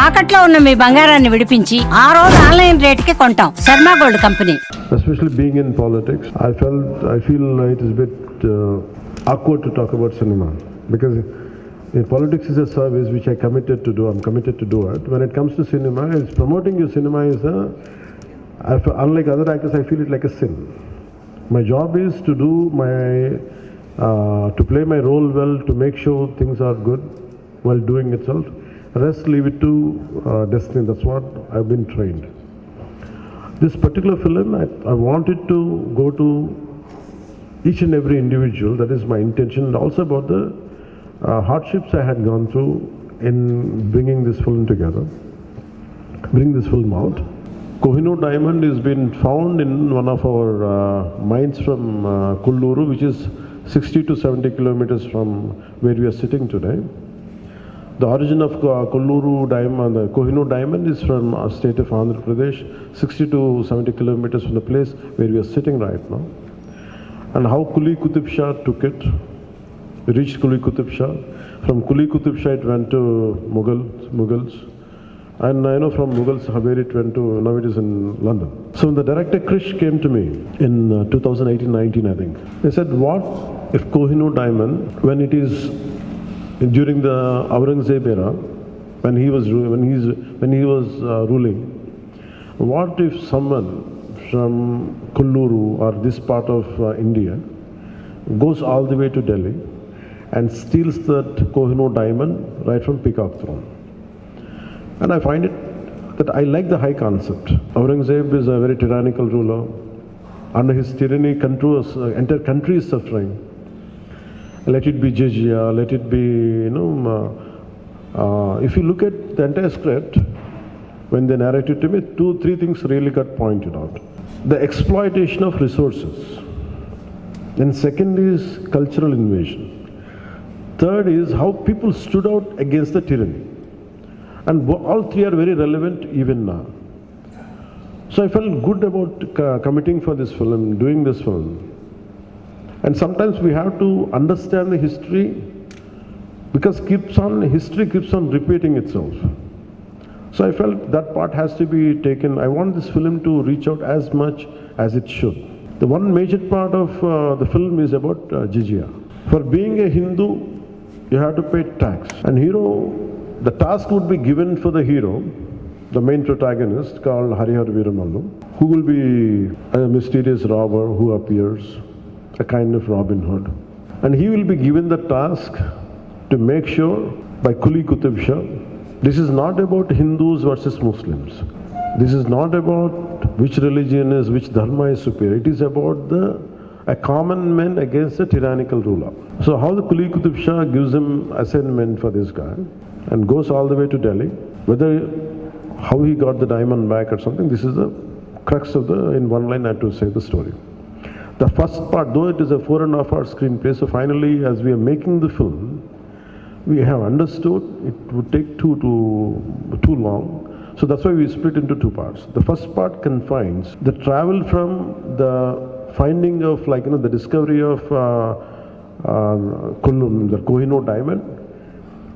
తాకట్లో ఉన్న మీ బంగారాన్ని విడిపించి ఆ రోజు ఆన్లైన్ రేటుకి కొంటాం. Sharma gold company. Especially being in politics, I feel it is a bit awkward to talk about cinema because in politics is a service which I'm committed to do it. When it comes to cinema, it's promoting your cinema is unlike other actors, I feel it like a sin. My job is to do to play my role well, to make sure things are good while doing itself. Rest leave it to destiny. That's what I've been trained. This particular film, I wanted to go to each and every individual. That is my intention. And also about the hardships I had gone through in bringing this film together, bring this film out. Kohinoor diamond has been found in one of our mines from Kolluru, which is 60 to 70 kilometers from where we are sitting today. The origin of Kolluru diamond, the Kohinoor diamond, is from our state of Andhra Pradesh, 60 to 70 kilometers from the place where we are sitting right now. And how Kuli Qutub Shah took it, we reached Kuli Qutub Shah. From Kuli Qutub Shah it went to Mughals. And I know from Mughals, where it went to, now it is in London. So when the director Krish came to me in 2018-19, I think, he said, what if Kohinoor diamond, when it is during the Aurangzeb era, when he was ruling, what if someone from Kolluru or this part of India goes all the way to Delhi and steals that Kohinoor diamond right from Peacock Throne? And I find it that I like the high concept. Aurangzeb is a very tyrannical ruler. Under his tyranny, entire country is suffering. Let it be jizya, let it be, if you look at the entire script, when they narrated to me, 2-3 things really got pointed out. The exploitation of resources. Then second is cultural invasion. Third is how people stood out against the tyranny. And all three are very relevant even now. So I felt good about committing for this film, doing this film. And sometimes we have to understand the history because history keeps on repeating itself. So I felt that part has to be taken. I want this film to reach out as much as it should. The one major part of the film is about jizya. For being a Hindu, you have to pay tax. And the task would be given for the hero, the main protagonist called Hara Veera Mallu, who will be a mysterious robber who appears, a kind of Robin Hood. And he will be given the task to make sure by Kuli Qutub Shah, this is not about Hindus versus Muslims. This is not about which religion is, which dharma is superior. It is about a common man against a tyrannical ruler. So how the Kuli Qutub Shah gives him assignment for this guy and goes all the way to Delhi, how he got the diamond back or something, this is the crux of in one line I have to say the story. The first part, though it is a 4.5-hour screenplay, so finally as we are making the film, we have understood it would take too long. So that's why we split into 2 parts. The first part confines the travel from the finding of the discovery of the Kohinoor diamond,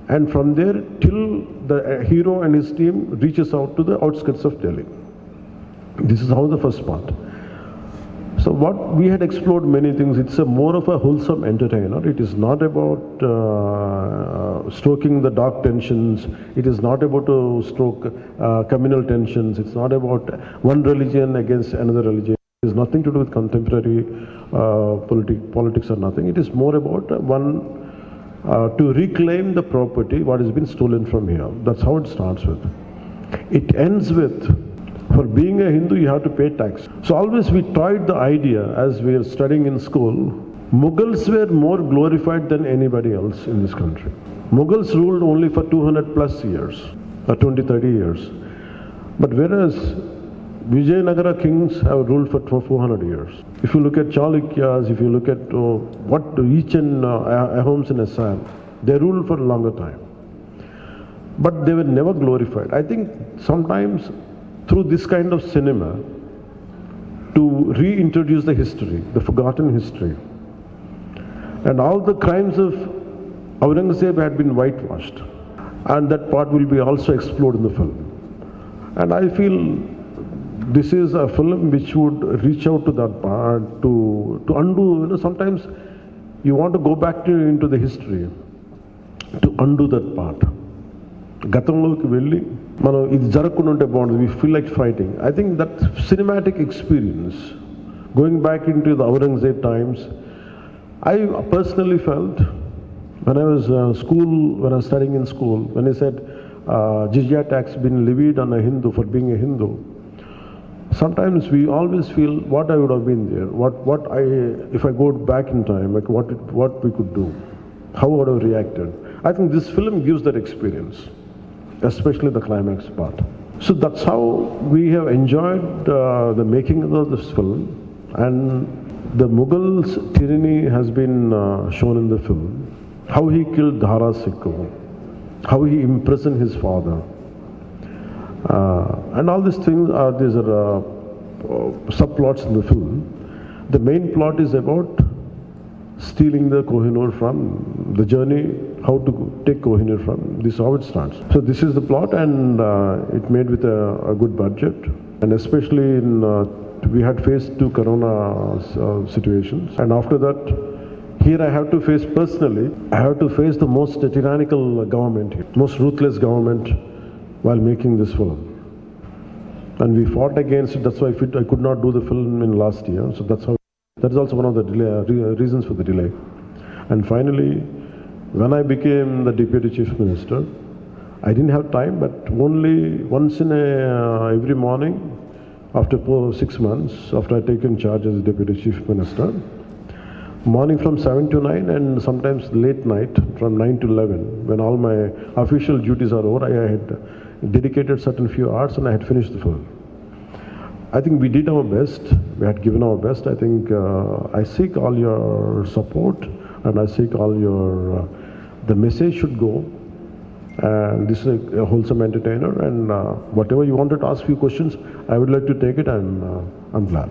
and from there till the hero and his team reaches out to the outskirts of Delhi. This is how the first part. So what we had explored many things. It's more of a wholesome entertainer. It is not about stoking the dark tensions. It is not about to stoke communal tensions. It's not about one religion against another religion. It has nothing to do with contemporary politics or nothing. It is more about to reclaim the property what has been stolen from here. That's how it starts with. It ends with, for being a Hindu, you have to pay tax. So always we tried the idea as we are studying in school. Mughals were more glorified than anybody else in this country. Mughals ruled only for 200 plus years, or 20-30 years. But whereas Vijayanagara kings have ruled for 400 years. If you look at Chalukyas, if you look at each and Ahoms in Assam, they ruled for a longer time. But they were never glorified. I think sometimes through this kind of cinema, to reintroduce the history, the forgotten history. And all the crimes of Aurangzeb had been whitewashed. and that part will be also explored in the film. And I feel this is a film which would reach out to that part to undo. Sometimes you want to go back into the history to undo that part. గతంలోకి వెళ్ళి మనం ఇది జరగకుండా ఉంటే బాగుంటుంది. We feel like fighting. I think that cinematic experience, going back into the Aurangzeb times, I personally felt when I was studying in school, when I said jizya tax been levied on a Hindu for being a Hindu. Sometimes we always feel what I would have been there, if I go back in time, like what we could do, how I would have reacted. I think this film gives that experience, especially the climax part. So that's how we have enjoyed the making of this film, and the Mughals' tyranny has been shown in the film. How he killed Hara Veera, how he imprisoned his father, and all these things these are subplots in the film. The main plot is about stealing the Kohinoor from the journey, how to take Kohinoor from. This is how it starts. So this is the plot, and it made with a good budget, and especially we had faced 2 corona situations, and after that, here I have to face personally, I have to face the most tyrannical government, most ruthless government while making this film. And we fought against it. That's why I could not do the film in last year. So that is also one of the reasons for the delay. And finally, when I became the Deputy Chief Minister, I didn't have time, but only once in every morning, after 6 months, after I taken charge as Deputy Chief Minister, morning from 7 to 9, and sometimes late night from 9 to 11, when all my official duties are over, I had dedicated certain few hours and I had finished the film. I think we did our best. We had given our best. I think I seek all your support, and I seek all your. The message should go. And this is a wholesome entertainer, and whatever you wanted to ask few questions, I would like to take it. I'm glad.